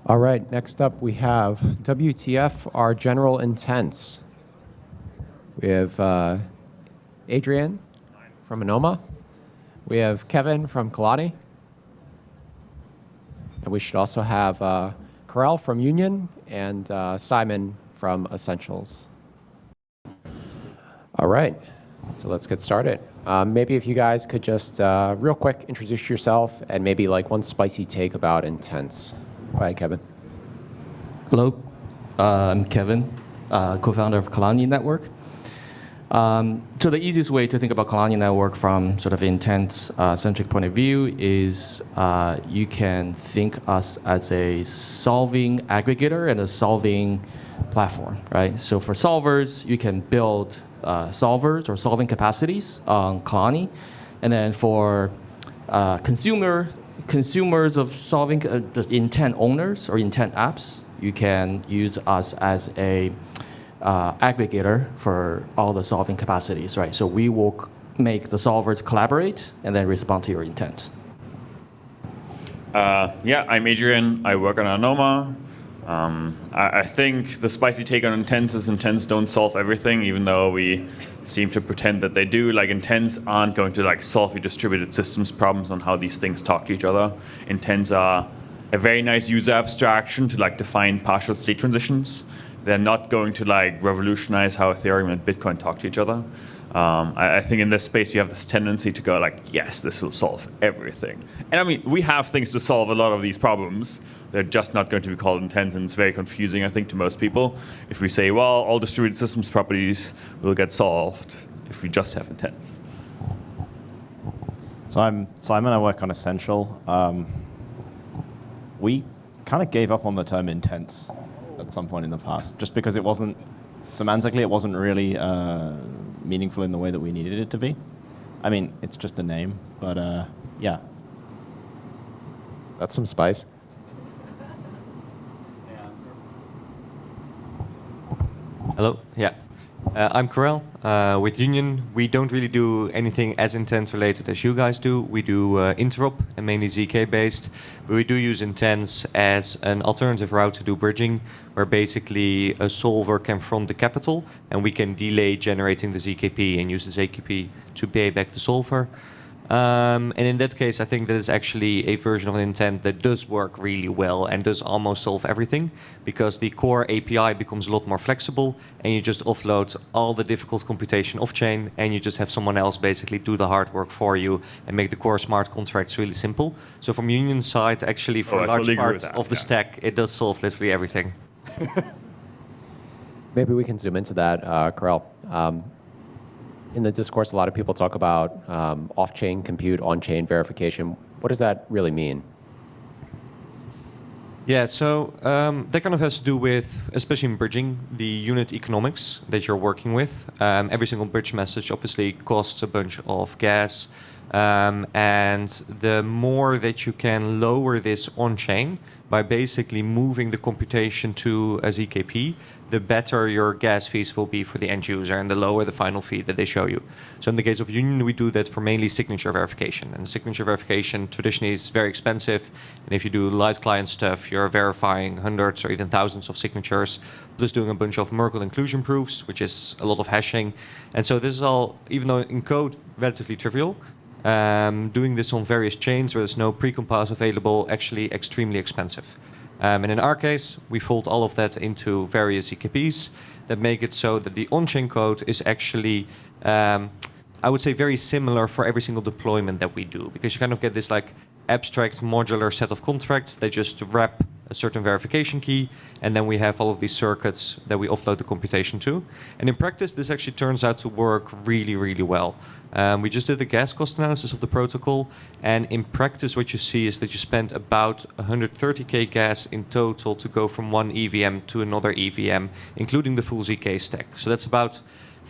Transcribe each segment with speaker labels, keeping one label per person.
Speaker 1: All right, next up we have WTF, our general intents. We have Adrian from Anoma. We have Kevin from Khalani. And we should also have Karel from Union and Simon from Essentials. All right, so let's get started. Maybe if you guys could just real quick introduce yourself and maybe like one spicy take about intents. Go ahead, Kevin.
Speaker 2: Hello, I'm Kevin, co-founder of Khalani Network. So the easiest way to think about Khalani Network from sort of intent-centric point of view is you can think us as a solving aggregator and a solving platform, right? So for solvers, you can build solvers or solving capacities on Khalani, and then for consumers of solving the intent owners or intent apps, you can use us as a aggregator for all the solving capacities, right? So we will make the solvers collaborate and then respond to your intent.
Speaker 3: Yeah, I'm Adrian. I work on Anoma. I think the spicy take on intents is intents don't solve everything, even though we seem to pretend that they do. Like intents aren't going to like solve your distributed systems problems on how these things talk to each other. Intents are a very nice user abstraction to like define partial state transitions. They're not going to like revolutionize how Ethereum and Bitcoin talk to each other. I think in this space we have this tendency to go like, yes, this will solve everything. And I mean, we have things to solve a lot of these problems. They're just not going to be called intents, and it's very confusing, I think, to most people. If we say, well, all distributed systems properties will get solved if we just have intents.
Speaker 4: So I'm Simon, I work on Essential. We kind of gave up on the term intents at some point in the past, just because it wasn't, semantically, it wasn't really meaningful in the way that we needed it to be. I mean, it's just a name, but yeah.
Speaker 1: That's some spice.
Speaker 5: Hello, yeah. I'm Karel. With Union, we don't really do anything as intent related as you guys do. We do interop and mainly ZK based, but we do use intents as an alternative route to do bridging, where basically a solver can front the capital and we can delay generating the ZKP and use the ZKP to pay back the solver. And in that case, I think that is actually a version of an intent that does work really well and does almost solve everything, because the core API becomes a lot more flexible and you just offload all the difficult computation off-chain and you just have someone else basically do the hard work for you and make the core smart contracts really simple. So from Union's side, actually for a large part of the stack, it does solve literally everything.
Speaker 1: Maybe we can zoom into that, Karel. In the discourse, a lot of people talk about off-chain compute, on-chain verification. What does that really mean?
Speaker 5: Yeah, so that kind of has to do with, especially in bridging, the unit economics that you're working with. Every single bridge message obviously costs a bunch of gas. And the more that you can lower this on-chain by basically moving the computation to a ZKP, the better your gas fees will be for the end user and the lower the final fee that they show you. So in the case of Union, we do that for mainly signature verification. And signature verification traditionally is very expensive. And if you do light client stuff, you're verifying hundreds or even thousands of signatures, plus doing a bunch of Merkle inclusion proofs, which is a lot of hashing. And so this is all, even though in code, relatively trivial, doing this on various chains where there's no precompiles available, actually extremely expensive. And in our case, we fold all of that into various ZKPs that make it so that the on-chain code is actually, I would say, very similar for every single deployment that we do, because you kind of get this like abstract modular set of contracts that just wrap a certain verification key, and then we have all of these circuits that we offload the computation to. And in practice, this actually turns out to work really, really well. We just did a gas cost analysis of the protocol, and in practice what you see is that you spend about 130k gas in total to go from one EVM to another EVM, including the full ZK stack. So that's about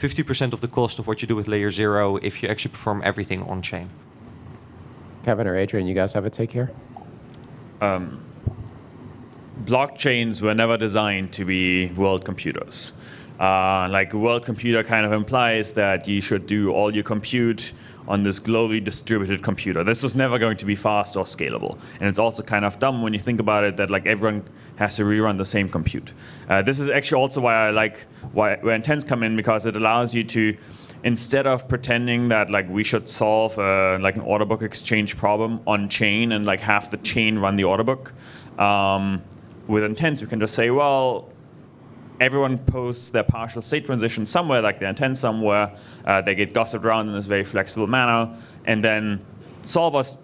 Speaker 5: 50% of the cost of what you do with layer 0 if you actually perform everything on-chain.
Speaker 1: Kevin or Adrian, you guys have a take here?
Speaker 3: Blockchains were never designed to be world computers. Like world computer kind of implies that you should do all your compute on this globally distributed computer. This was never going to be fast or scalable. And it's also kind of dumb when you think about it that like everyone has to rerun the same compute. This is actually also why I like where intents come in, because it allows you to, instead of pretending that like we should solve like an order book exchange problem on chain and like have the chain run the order book, with intents we can just say, well, everyone posts their partial state transition somewhere, like their intent somewhere. They get gossiped around in this very flexible manner, and then solvers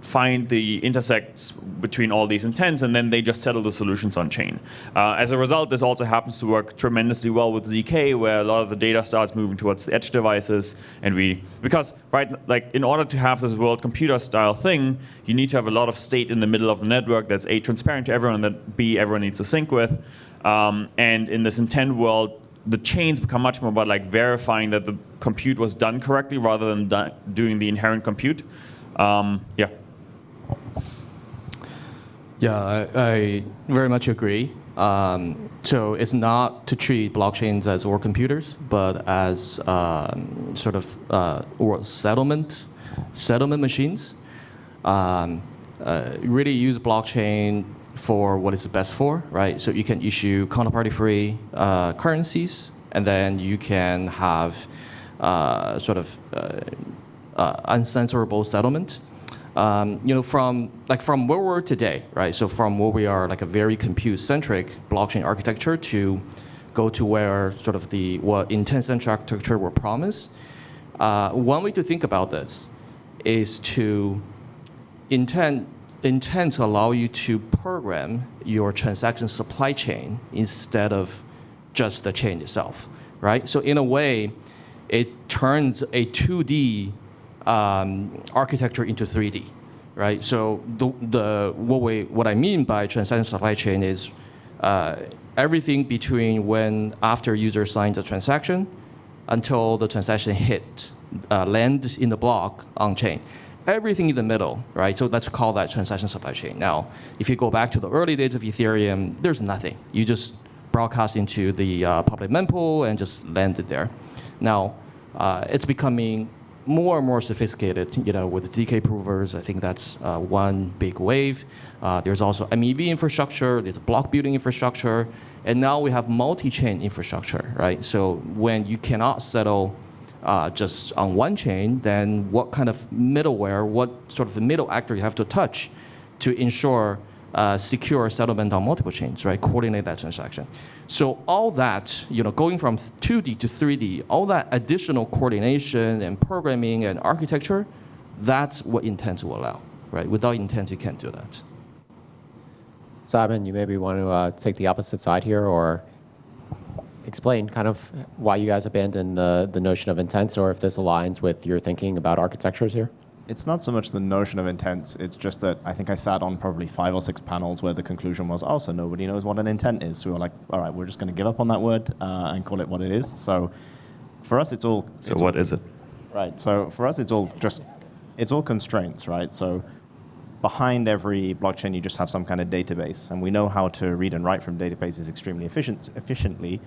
Speaker 3: find the intersects between all these intents, and then they just settle the solutions on chain. As a result, this also happens to work tremendously well with ZK, where a lot of the data starts moving towards the edge devices, and because right, like in order to have this world computer style thing, you need to have a lot of state in the middle of the network that's A, transparent to everyone, and that B, everyone needs to sync with. And in this intent world, the chains become much more about like verifying that the compute was done correctly rather than doing the inherent compute. Yeah.
Speaker 2: Yeah, I very much agree. So it's not to treat blockchains as war computers, but as sort of or settlement machines. Really use blockchain for what it's best for, right? So you can issue counterparty-free currencies, and then you can have sort of uncensorable settlement. From where we're today, right? So from where we are, like a very compute-centric blockchain architecture, to go to where sort of what intent-centric architecture were promised. One way to think about this is to intent allow you to program your transaction supply chain instead of just the chain itself, right? So in a way, it turns a 2D architecture into 3D, right? So what I mean by transaction supply chain is everything between after user signs a transaction until the transaction lands in the block on chain. Everything in the middle, right? So let's call that transaction supply chain. Now, if you go back to the early days of Ethereum, there's nothing. You just broadcast into the public mempool and just land it there. Now, it's becoming more and more sophisticated, with ZK provers. I think that's one big wave. There's also MEV infrastructure, there's block building infrastructure, and now we have multi-chain infrastructure, right? So when you cannot settle just on one chain, then what kind of middleware, what sort of middle actor you have to touch to ensure secure settlement on multiple chains, right? Coordinate that transaction. So all that, going from 2D to 3D, all that additional coordination and programming and architecture, that's what intent will allow, right? Without intent, you can't do that.
Speaker 1: Simon, you maybe want to take the opposite side here, or explain kind of why you guys abandoned the notion of intents, or if this aligns with your thinking about architectures here?
Speaker 4: It's not so much the notion of intent, it's just that I think I sat on probably 5 or 6 panels where the conclusion was, oh, so nobody knows what an intent is. So we were like, all right, we're just going to give up on that word and call it what it is. So for us, it's all...
Speaker 3: So what is it?
Speaker 4: Right, so for us, it's all constraints, right? So behind every blockchain, you just have some kind of database, and we know how to read and write from databases extremely efficiently.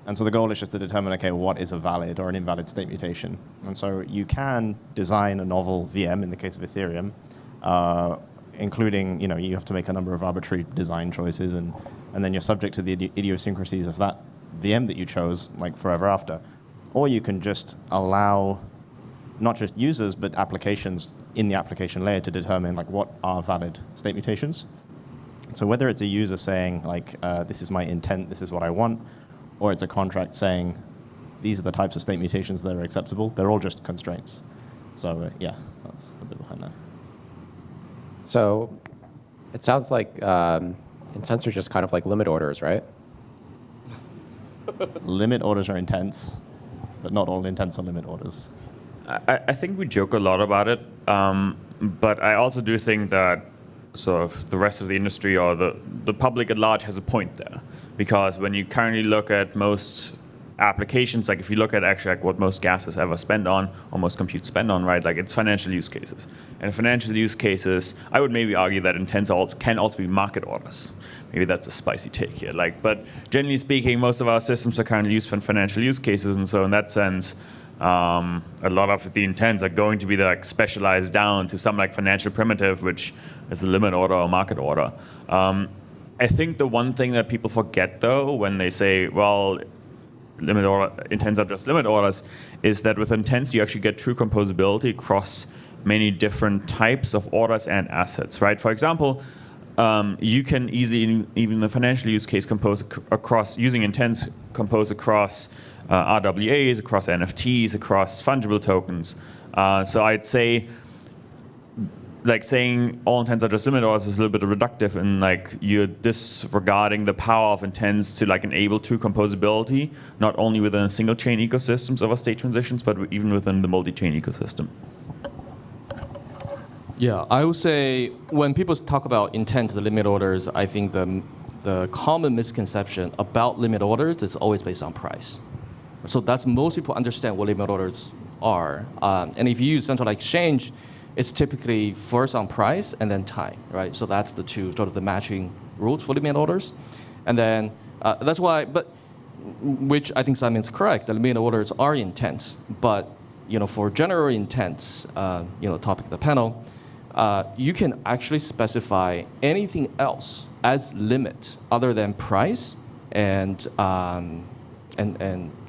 Speaker 4: And so the goal is just to determine, okay, what is a valid or an invalid state mutation. And so you can design a novel VM in the case of Ethereum, including, you have to make a number of arbitrary design choices, and then you're subject to the idiosyncrasies of that VM that you chose, like forever after. Or you can just allow not just users, but applications in the application layer to determine like what are valid state mutations. So whether it's a user saying like, this is my intent, this is what I want, or it's a contract saying, these are the types of state mutations that are acceptable, they're all just constraints. So yeah, that's a bit behind that.
Speaker 1: So it sounds like intents are just kind of like limit orders, right?
Speaker 4: Limit orders are intents, but not all intents are limit orders.
Speaker 3: I think we joke a lot about it, but I also do think that sort of the rest of the industry or the public at large has a point there. Because when you currently look at most applications, like if you look at actually like what most gas is ever spent on, or most compute spend on, right? Like it's financial use cases. And financial use cases, I would maybe argue that intents can also be market orders. Maybe that's a spicy take here. But generally speaking, most of our systems are currently used for financial use cases, and so in that sense, a lot of the intents are going to be specialized down to some financial primitive, which is a limit order or market order. I think the one thing that people forget though when they say, well, limit order intents are just limit orders, is that with intents you actually get true composability across many different types of orders and assets, right? For example, you can easily, even in the financial use case, compose across, using intents, compose across RWAs, across NFTs, across fungible tokens. So I'd say, saying all intents are just limit orders is a little bit reductive, and you're disregarding the power of intents to enable true composability, not only within a single chain ecosystems over state transitions, but even within the multi-chain ecosystem.
Speaker 2: Yeah, I would say when people talk about intent to limit orders, I think the common misconception about limit orders is always based on price. So that's most people understand what limit orders are. And if you use central exchange, it's typically first on price and then time, right? So that's the two sort of the matching rules for limit orders. And then that's why, which I think Simon's correct, the limit orders are intents. But for general intents, topic of the panel, you can actually specify anything else as limit other than price and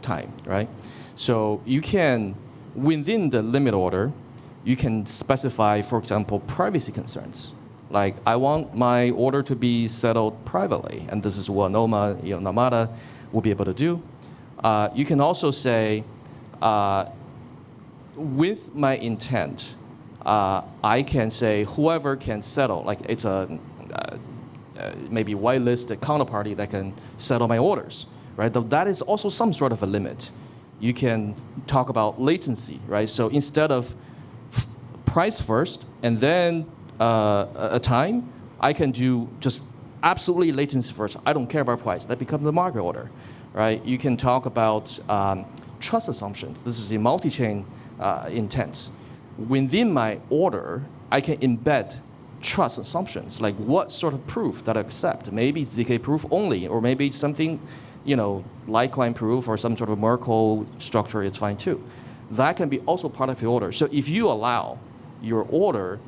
Speaker 2: time, right? So you can, within the limit order, you can specify, for example, privacy concerns. Like, I want my order to be settled privately, and this is what Anoma, Namada will be able to do. You can also say, with my intent, I can say whoever can settle, like it's a maybe whitelisted counterparty that can settle my orders, right? That is also some sort of a limit. You can talk about latency, right? So instead of price first and then a time, I can do just absolutely latency first. I don't care about price. That becomes the market order, right? You can talk about trust assumptions. This is the multi-chain intent. Within my order, I can embed trust assumptions, like what sort of proof that I accept. Maybe it's ZK proof only, or maybe it's something, like line proof or some sort of Merkle structure, it's fine too. That can be also part of your order. So if you allow your order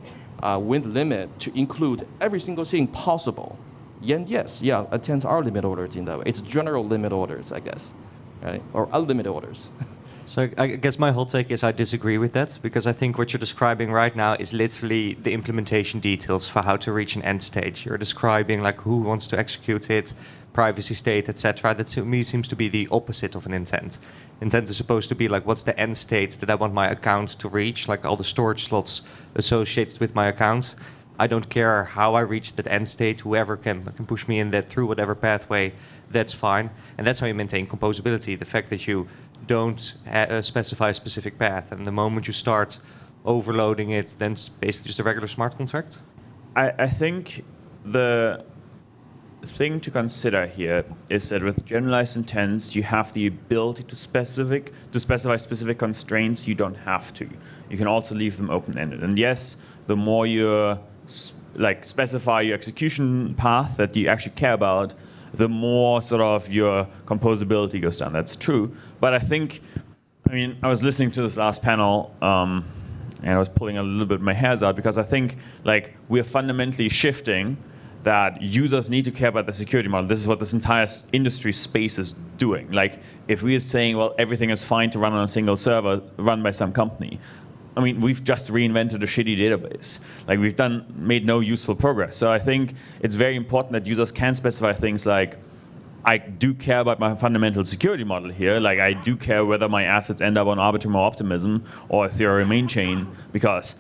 Speaker 2: with limit to include every single thing possible, then yes, intents are limit orders in that way. It's general limit orders, I guess, right? Or unlimited orders.
Speaker 5: So I guess my whole take is I disagree with that, because I think what you're describing right now is literally the implementation details for how to reach an end state. You're describing who wants to execute it, privacy state, etc. That to me seems to be the opposite of an intent. Intent is supposed to be what's the end state that I want my account to reach, all the storage slots associated with my account. I don't care how I reach that end state. Whoever can push me in that through whatever pathway, that's fine. And that's how you maintain composability. The fact that you don't specify a specific path, and the moment you start overloading it, then it's basically just a regular smart contract.
Speaker 3: I think the thing to consider here is that with generalized intents, you have the ability to specify specific constraints. You don't have to. You can also leave them open-ended. And yes, the more you specify your execution path that you actually care about, the more sort of your composability goes down. That's true. But I was listening to this last panel, and I was pulling a little bit my hairs out, because I think we're fundamentally shifting that users need to care about the security model. This is what this entire industry space is doing. If we are saying, well, everything is fine to run on a single server run by some company, we've just reinvented a shitty database. We've made no useful progress. So I think it's very important that users can specify things like, I do care about my fundamental security model here. I do care whether my assets end up on Arbitrum or Optimism or Ethereum main chain, because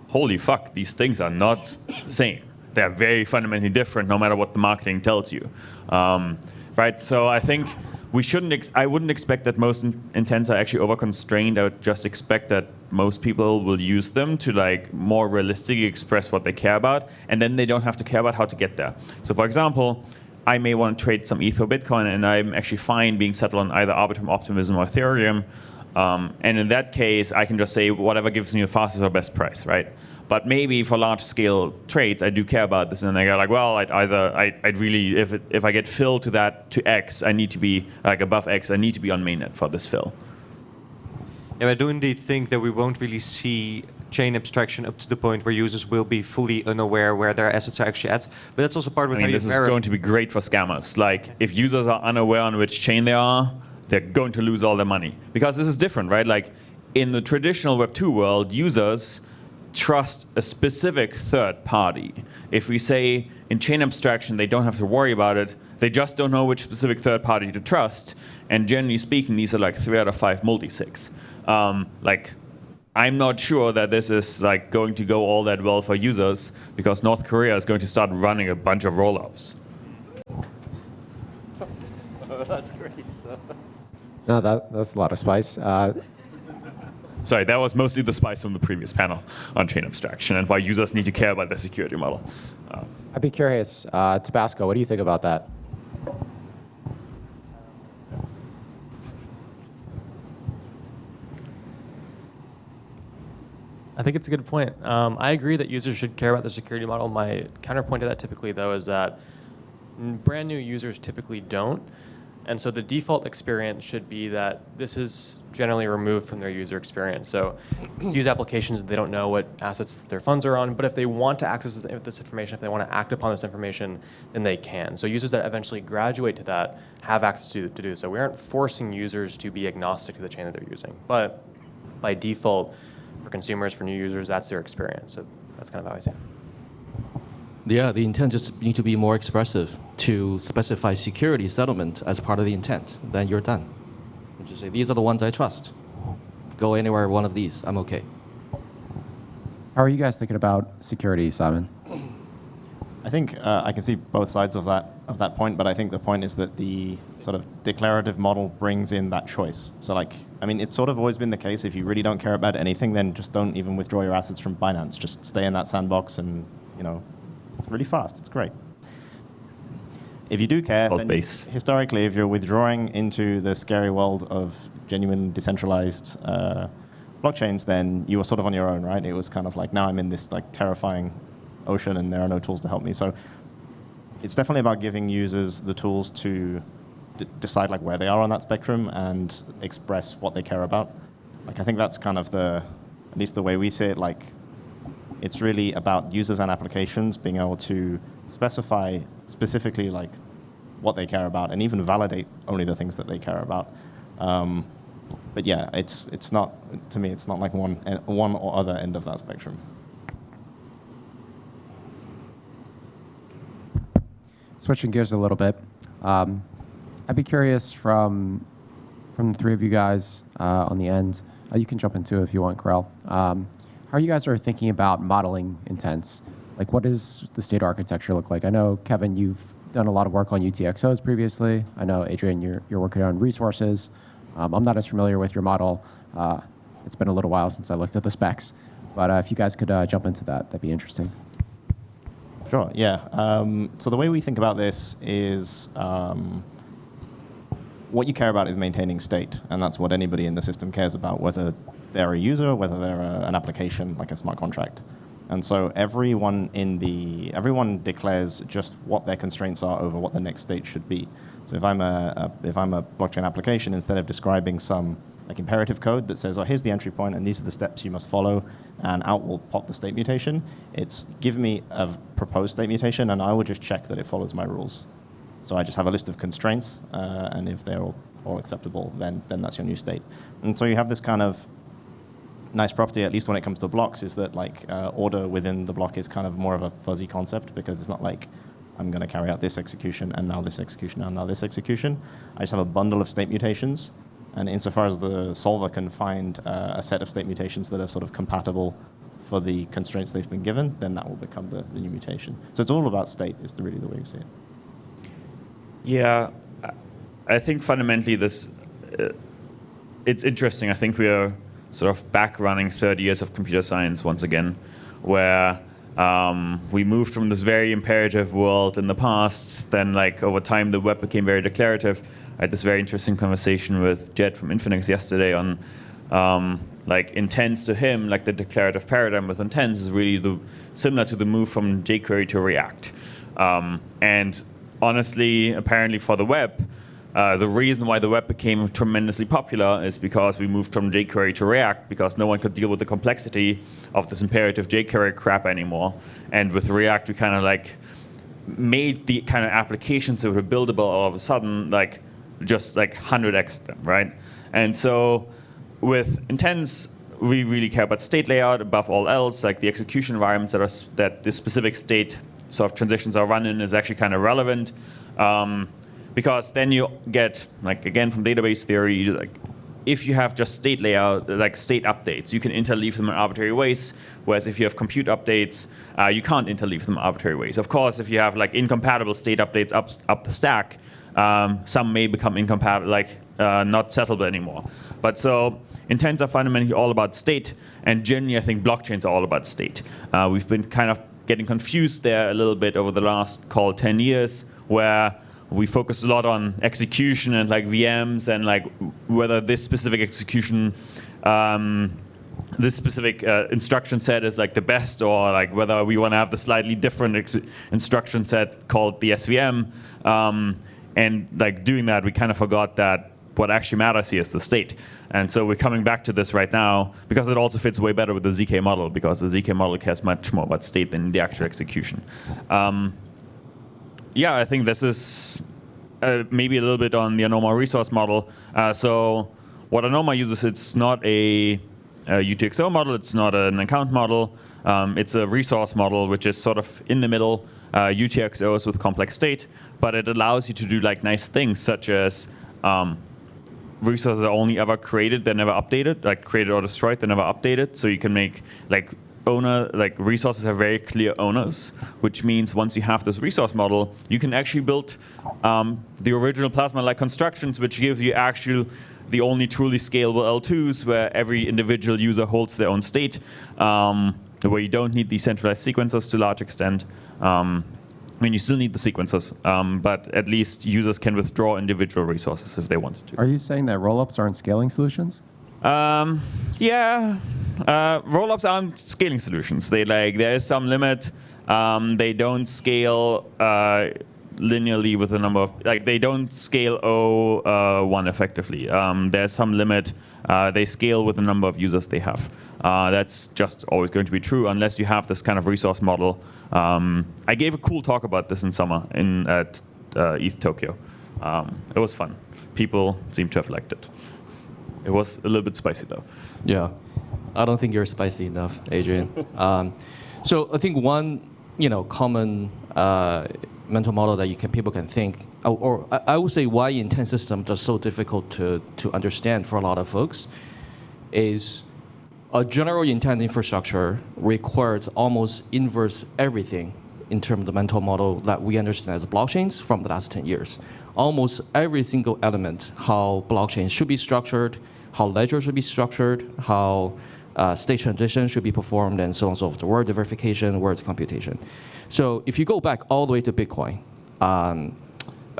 Speaker 3: holy fuck, these things are not the same. They're very fundamentally different, no matter what the marketing tells you, right? So I think we shouldn't. I wouldn't expect that most intents are actually over-constrained. I would just expect that most people will use them to more realistically express what they care about, and then they don't have to care about how to get there. So, for example, I may want to trade some ETH for Bitcoin, and I'm actually fine being settled on either Arbitrum Optimism or Ethereum. And in that case, I can just say whatever gives me the fastest or best price, right? But maybe for large-scale trades, I do care about this, and I go like, well, I'd really, if I get fill to X, I need to be like above X. I need to be on mainnet for this fill.
Speaker 5: Yeah, I do indeed think that we won't really see chain abstraction up to the point where users will be fully unaware where their assets are actually at. But that's also part of
Speaker 3: I mean, this is going to be great for scammers. Like, if users are unaware on which chain they are, they're going to lose all their money. Because this is different, right? Like, in the traditional Web2 world, users trust a specific third party. If we say in chain abstraction, they don't have to worry about it, they just don't know which specific third party to trust. And generally speaking, these are like 3 out of 5 multisigs. Like, I'm not sure that this is like going to go all that well for users, because North Korea is going to start running a bunch of rollups.
Speaker 5: That's great.
Speaker 1: No, that's a lot of spice.
Speaker 3: Sorry, that was mostly the spice from the previous panel on chain abstraction and why users need to care about their security model.
Speaker 1: I'd be curious, Tabasco, what do you think about that?
Speaker 6: I think it's a good point. I agree that users should care about the security model. My counterpoint to that typically, though, is that brand new users typically don't. And so the default experience should be that this is generally removed from their user experience. So use applications, they don't know what assets their funds are on, but if they want to access this information, if they want to act upon this information, then they can. So users that eventually graduate to that have access to do so. We aren't forcing users to be agnostic to the chain that they're using. But by default, for consumers, for new users, that's their experience. So that's kind of how I see it.
Speaker 2: Yeah, the intent just need to be more expressive to specify security settlement as part of the intent. Then you're done. You just say, these are the ones I trust. Go anywhere one of these, I'm okay.
Speaker 1: How are you guys thinking about security, Simon?
Speaker 4: I think I can see both sides of that point, but I think the point is that the sort of declarative model brings in that choice. So like, I mean, it's sort of always been the case. If you really don't care about anything, then just don't even withdraw your assets from Binance. Just stay in that sandbox, and it's really fast. It's great. If you do care, then historically, if you're withdrawing into the scary world of genuine decentralized blockchains, then you were sort of on your own, right? It was kind of like, now I'm in this like terrifying ocean and there are no tools to help me. So it's definitely about giving users the tools to decide like where they are on that spectrum and express what they care about. Like, I think that's kind of at least the way we see it, like, it's really about users and applications being able to specify specifically like what they care about and even validate only the things that they care about. But yeah, it's not, to me, it's not like one or other end of that spectrum.
Speaker 1: Switching gears a little bit, I'd be curious from the three of you guys on the end. You can jump into it if you want, Karel. How you guys are thinking about modeling intents? Like, what does the state architecture look like? I know, Kevin, you've done a lot of work on UTXOs previously. I know, Adrian, you're working on resources. I'm not as familiar with your model. It's been a little while since I looked at the specs. But if you guys could jump into that, that'd be interesting.
Speaker 4: Sure, yeah. So the way we think about this is what you care about is maintaining state, and that's what anybody in the system cares about, whether they're a user, whether they're an application like a smart contract. And so everyone declares just what their constraints are over what the next state should be. So if I'm a blockchain application, instead of describing some like imperative code that says, oh, here's the entry point and these are the steps you must follow, and out will pop the state mutation, it's give me a proposed state mutation and I will just check that it follows my rules. So I just have a list of constraints, and if they're all acceptable, then that's your new state. And so you have this kind of nice property, at least when it comes to blocks, is that like order within the block is kind of more of a fuzzy concept, because it's not like I'm going to carry out this execution and now this execution and now this execution. I just have a bundle of state mutations, and insofar as the solver can find a set of state mutations that are sort of compatible for the constraints they've been given, then that will become the new mutation. So it's all about state is really the way we see it.
Speaker 3: Yeah, I think fundamentally this, it's interesting. I think we are sort of back running 30 years of computer science once again, where We moved from this very imperative world in the past. Then, like over time, the web became very declarative. I had this very interesting conversation with Jed from Infinix yesterday on like intents to him, like the declarative paradigm with intents is really similar to the move from jQuery to React. And honestly, apparently for the web, the reason why the web became tremendously popular is because we moved from jQuery to React because no one could deal with the complexity of this imperative jQuery crap anymore. And with React, we kind of like made the kind of applications that were buildable all of a sudden, like just like 100x them, right? And so with intents, we really care about state layout above all else. Like the execution environments that the specific state sort of transitions are run in is actually kind of relevant. Because then you get, like again from database theory, like if you have just state layout, like state updates, you can interleave them in arbitrary ways. Whereas if you have compute updates, you can't interleave them in arbitrary ways. Of course, if you have like incompatible state updates up the stack, some may become incompatible, like not settleable anymore. But so intents are fundamentally all about state, and generally I think blockchains are all about state. We've been kind of getting confused there a little bit over the last 10 years, where we focus a lot on execution and like VMs and like whether this specific execution, this specific instruction set is like the best, or like whether we want to have the slightly different instruction set called the SVM. And like doing that, we kind of forgot that what actually matters here is the state. And so we're coming back to this right now because it also fits way better with the ZK model, because the ZK model cares much more about state than the actual execution. Yeah, I think this is maybe a little bit on the Anoma resource model. So what Anoma uses, it's not a UTXO model, it's not an account model. It's a resource model, which is sort of in the middle, UTXOs with complex state, but it allows you to do like nice things, such as resources are only ever created, they're never updated, like created or destroyed, they're never updated. So you can make like resources have very clear owners, which means once you have this resource model, you can actually build the original Plasma-like constructions, which give you actually the only truly scalable L2s, where every individual user holds their own state, where you don't need decentralized sequencers to a large extent. I mean, you still need the sequencers, but at least users can withdraw individual resources if they wanted to.
Speaker 1: Are you saying that rollups aren't scaling solutions?
Speaker 3: Yeah, rollups aren't scaling solutions. There is some limit. They don't scale linearly with the number of, they don't scale O1 effectively. There's some limit. They scale with the number of users they have. That's just always going to be true unless you have this kind of resource model. I gave a cool talk about this in summer at ETH Tokyo. It was fun. People seem to have liked it. It was a little bit spicy though.
Speaker 2: Yeah, I don't think you're spicy enough, Adrian. So I think one, common mental model that people can think, or I would say why intent systems are so difficult to understand for a lot of folks, is a general intent infrastructure requires almost inverse everything in terms of the mental model that we understand as blockchains from the last 10 years. Almost every single element, how blockchains should be structured, how ledgers should be structured, how state transition should be performed, and so on and so forth. Word verification, words computation. So if you go back all the way to Bitcoin,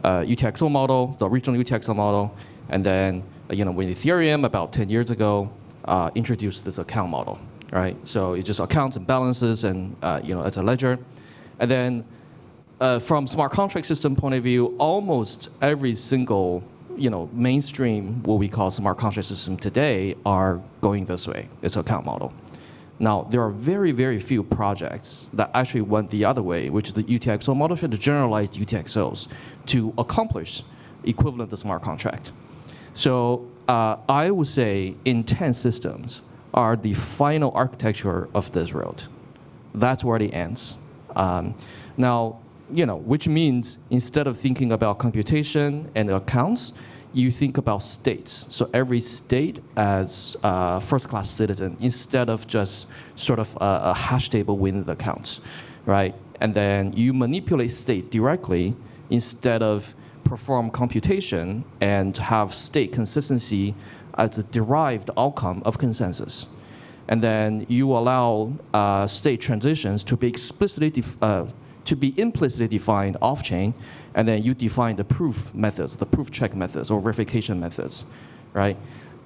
Speaker 2: UTXO model, the original UTXO model, and then when Ethereum about 10 years ago introduced this account model, right? So it's just accounts and balances, and it's a ledger, and then from smart contract system point of view, almost every single mainstream, what we call smart contract system today, are going this way. It's account model. Now, there are very, very few projects that actually went the other way, which is the UTXO model, the generalized UTXOs, to accomplish equivalent to smart contract. So I would say intent systems are the final architecture of this road. That's where it ends. Now, which means instead of thinking about computation and accounts, you think about states. So every state as a first-class citizen instead of just sort of a hash table within the accounts, right? And then you manipulate state directly instead of perform computation and have state consistency as a derived outcome of consensus. and then you allow state transitions to be implicitly defined off-chain, and then you define the proof methods, the proof check methods or verification methods, right?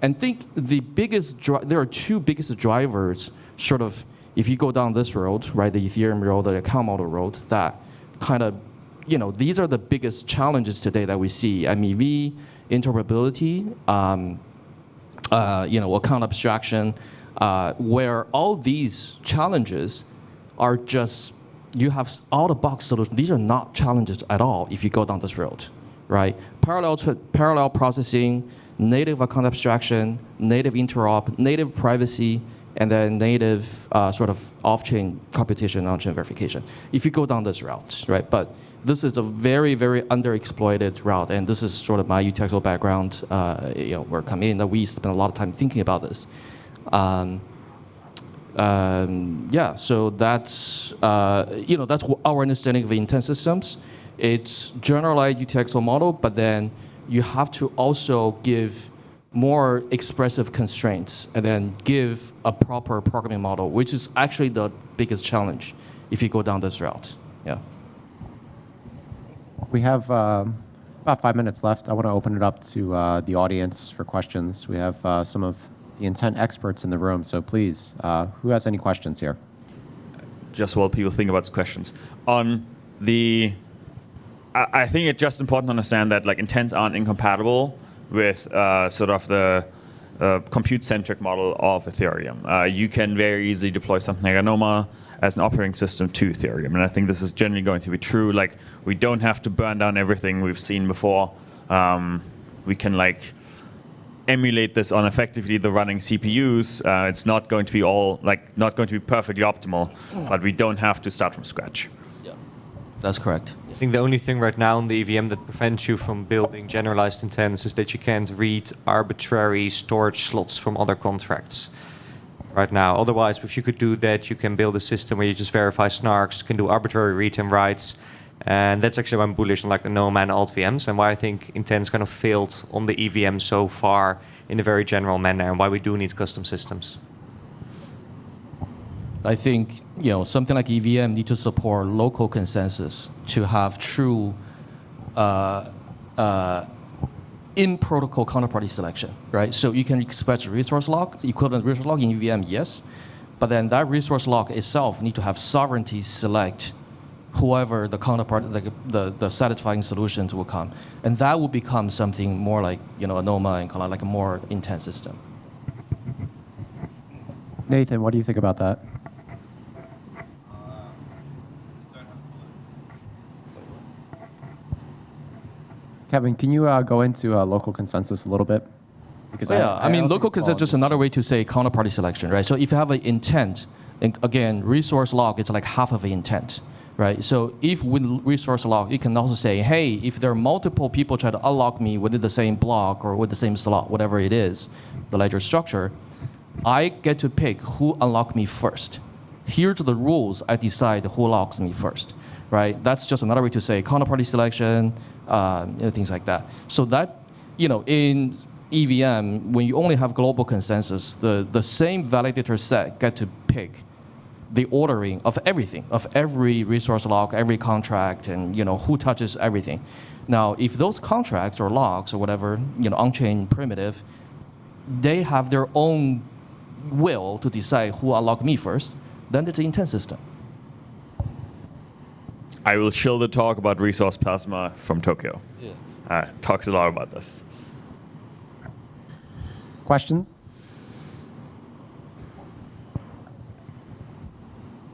Speaker 2: And think there are two biggest drivers, sort of, if you go down this road, right, the Ethereum road, the account model road, that kind of, these are the biggest challenges today that we see. MEV, interoperability, account abstraction, where all these challenges are just, you have out-of-box solutions. These are not challenges at all if you go down this road, right? Parallel processing, native account abstraction, native interop, native privacy, and then native sort of off-chain computation, on-chain verification. If you go down this route, right? But this is a very, very underexploited route, and this is sort of my UTXO background, where I come in, that we spend a lot of time thinking about this. So that's that's our understanding of intent systems. It's generalized UTXO model, but then you have to also give more expressive constraints and then give a proper programming model, which is actually the biggest challenge if you go down this route. Yeah.
Speaker 1: We have about 5 minutes left. I want to open it up to the audience for questions. We have some of the intent experts in the room, so please, who has any questions here?
Speaker 3: Just while people think about questions. I think it's just important to understand that intents aren't incompatible with sort of the compute-centric model of Ethereum. You can very easily deploy something like Anoma as an operating system to Ethereum, and I think this is generally going to be true. We don't have to burn down everything we've seen before. We can emulate this on effectively the running CPUs. It's not going to be not going to be perfectly optimal, but we don't have to start from scratch.
Speaker 2: Yeah, that's correct.
Speaker 5: I think the only thing right now in the EVM that prevents you from building generalized intents is that you can't read arbitrary storage slots from other contracts right now. Otherwise, if you could do that, you can build a system where you just verify snarks, can do arbitrary reads and writes. And that's actually why I'm bullish on Anoma and alt VMs, and why I think intents kind of failed on the EVM so far in a very general manner, and why we do need custom systems.
Speaker 2: I think something like EVM need to support local consensus to have true in-protocol counterparty selection, right? So you can expect resource lock, equivalent resource lock in EVM, yes, but then that resource lock itself need to have sovereignty select whoever the counterpart, the satisfying solutions will come, and that will become something more like Anoma and Khalani, like a more intense system.
Speaker 1: Nathan, what do you think about that? Kevin, can you go into local consensus a little bit? Because
Speaker 2: I mean, local consensus is just another way to say counterparty selection, right? So if you have an intent, and again, resource lock, it's like half of an intent, right? So if with resource lock, you can also say, hey, if there are multiple people try to unlock me within the same block or with the same slot, whatever it is, the ledger structure, I get to pick who unlock me first. Here's the rules, I decide who locks me first, right? That's just another way to say counterparty selection, things like that. So that, in EVM, when you only have global consensus, the same validator set get to pick the ordering of everything, of every resource lock, every contract, and who touches everything. Now, if those contracts or locks or whatever, on-chain primitive, they have their own will to decide who unlock me first, then it's an intent system.
Speaker 3: I will shill the talk about resource plasma from Tokyo.
Speaker 2: Yeah.
Speaker 3: Talks a lot about this.
Speaker 1: Questions?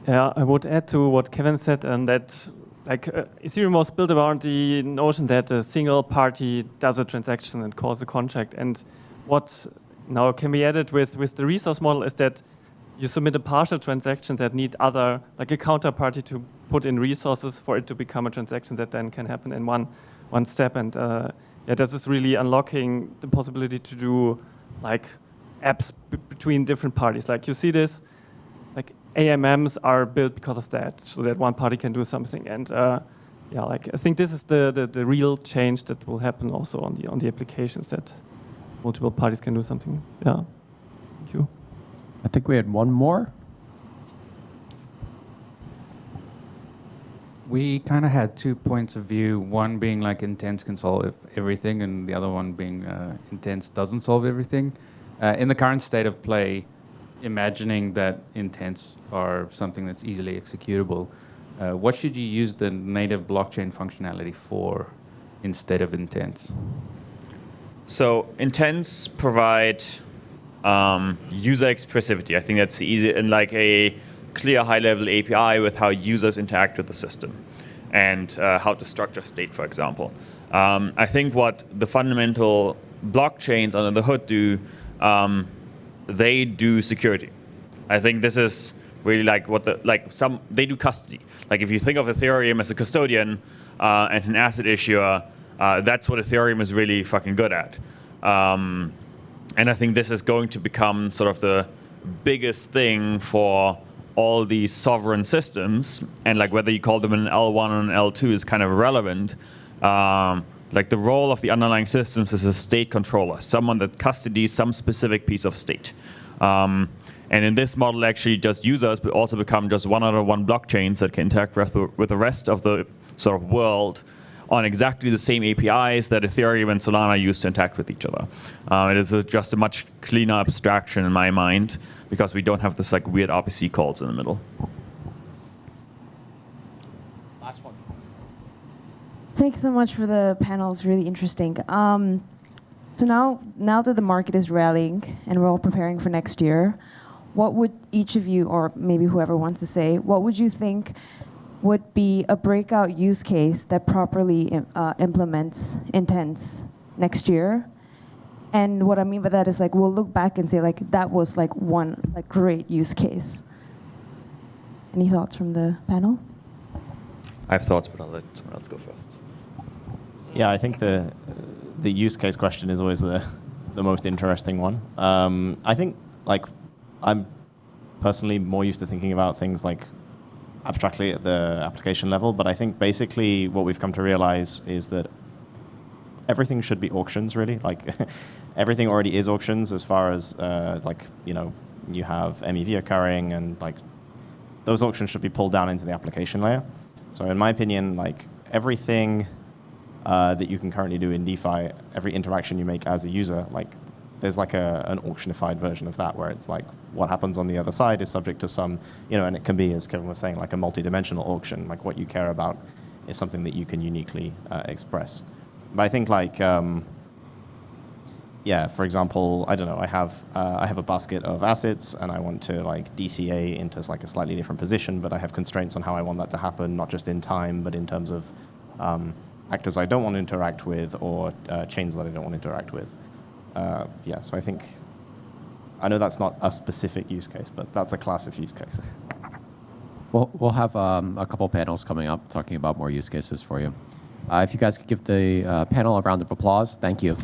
Speaker 7: Yeah, I would add to what Kevin said, and that Ethereum was built around the notion that a single party does a transaction and calls a contract. And what now can be added with the resource model is that you submit a partial transaction that need other, like a counterparty to put in resources for it to become a transaction that then can happen in one step. And this is really unlocking the possibility to do apps between different parties. Like you see this, AMMs are built because of that, so that one party can do something. And I think this is the real change that will happen also on the applications, that multiple parties can do something. Yeah. Thank you.
Speaker 1: I think we had one more.
Speaker 8: We kind of had 2 points of view, one being like intents can solve everything, and the other one being intents doesn't solve everything. In the current state of play, imagining that intents are something that's easily executable, what should you use the native blockchain functionality for instead of intents?
Speaker 3: So intents provide user expressivity. I think that's easy, and like a clear high-level API with how users interact with the system and how to structure state, for example. I think what the fundamental blockchains under the hood do, they do security. I think this is really like what they do custody. Like if you think of Ethereum as a custodian and an asset issuer, that's what Ethereum is really fucking good at. And I think this is going to become sort of the biggest thing for all these sovereign systems, and like whether you call them an L1 or an L2 is kind of irrelevant. Like the role of the underlying systems is a state controller, someone that custodies some specific piece of state. And in this model, actually, just users but also become just one-on-one blockchains that can interact with the rest of the sort of world on exactly the same APIs that Ethereum and Solana use to interact with each other. It is just a much cleaner abstraction in my mind, because we don't have this like weird RPC calls in the middle.
Speaker 4: Last one.
Speaker 9: Thanks so much for the panel. It's really interesting. So now that the market is rallying and we're all preparing for next year, what would each of you, or maybe whoever wants to say, what would you think would be a breakout use case that properly implements intents next year? And what I mean by that is like we'll look back and say like that was like one like great use case. Any thoughts from the panel?
Speaker 3: I have thoughts, but I'll let someone else go first.
Speaker 4: Yeah, I think the use case question is always the most interesting one. I think like I'm personally more used to thinking about things like abstractly at the application level, but I think basically what we've come to realize is that everything should be auctions, really. Like everything already is auctions as far as like, you know, you have MEV occurring, and like those auctions should be pulled down into the application layer. So in my opinion, like everything that you can currently do in DeFi, every interaction you make as a user, like there's like an auctionified version of that where it's like what happens on the other side is subject to some, you know, and it can be, as Kevin was saying, like a multi-dimensional auction. Like what you care about is something that you can uniquely express. But I think like, yeah, for example, I don't know, I have a basket of assets and I want to like DCA into like a slightly different position, but I have constraints on how I want that to happen, not just in time, but in terms of actors I don't want to interact with or chains that I don't want to interact with. Yeah, so I think, I know that's not a specific use case, but that's a class of use case.
Speaker 1: We'll have a couple panels coming up talking about more use cases for you. If you guys could give the panel a round of applause, thank you.